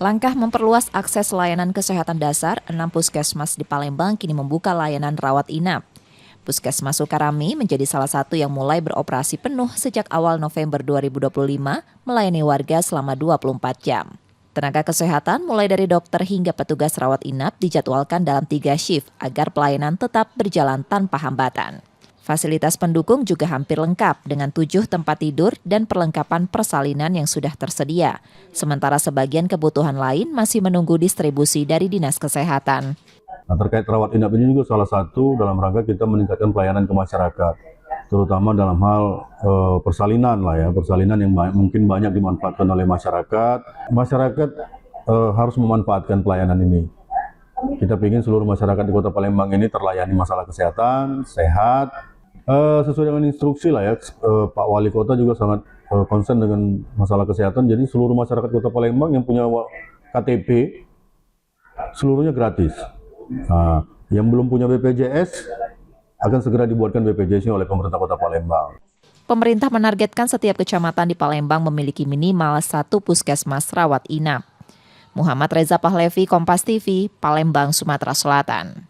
Langkah memperluas akses layanan kesehatan dasar, 6 puskesmas di Palembang kini membuka layanan rawat inap. Puskesmas Sukarami menjadi salah satu yang mulai beroperasi penuh sejak awal November 2025, melayani warga selama 24 jam. Tenaga kesehatan mulai dari dokter hingga petugas rawat inap dijadwalkan dalam 3 shift agar pelayanan tetap berjalan tanpa hambatan. Fasilitas pendukung juga hampir lengkap dengan 7 tempat tidur dan perlengkapan persalinan yang sudah tersedia. Sementara sebagian kebutuhan lain masih menunggu distribusi dari Dinas Kesehatan. Nah, terkait rawat inap ini juga salah satu dalam rangka kita meningkatkan pelayanan ke masyarakat, terutama dalam hal persalinan persalinan yang mungkin banyak dimanfaatkan oleh masyarakat. Masyarakat harus memanfaatkan pelayanan ini. Kita ingin seluruh masyarakat di Kota Palembang ini terlayani masalah kesehatan, sehat, sesuai dengan instruksi Pak Wali Kota juga sangat concern dengan masalah kesehatan. Jadi seluruh masyarakat Kota Palembang yang punya KTP seluruhnya gratis. Nah, yang belum punya BPJS akan segera dibuatkan BPJS oleh pemerintah Kota Palembang. Pemerintah menargetkan setiap kecamatan di Palembang memiliki minimal 1 puskesmas rawat inap. Muhammad Reza Pahlevi, Kompas TV, Palembang, Sumatera Selatan.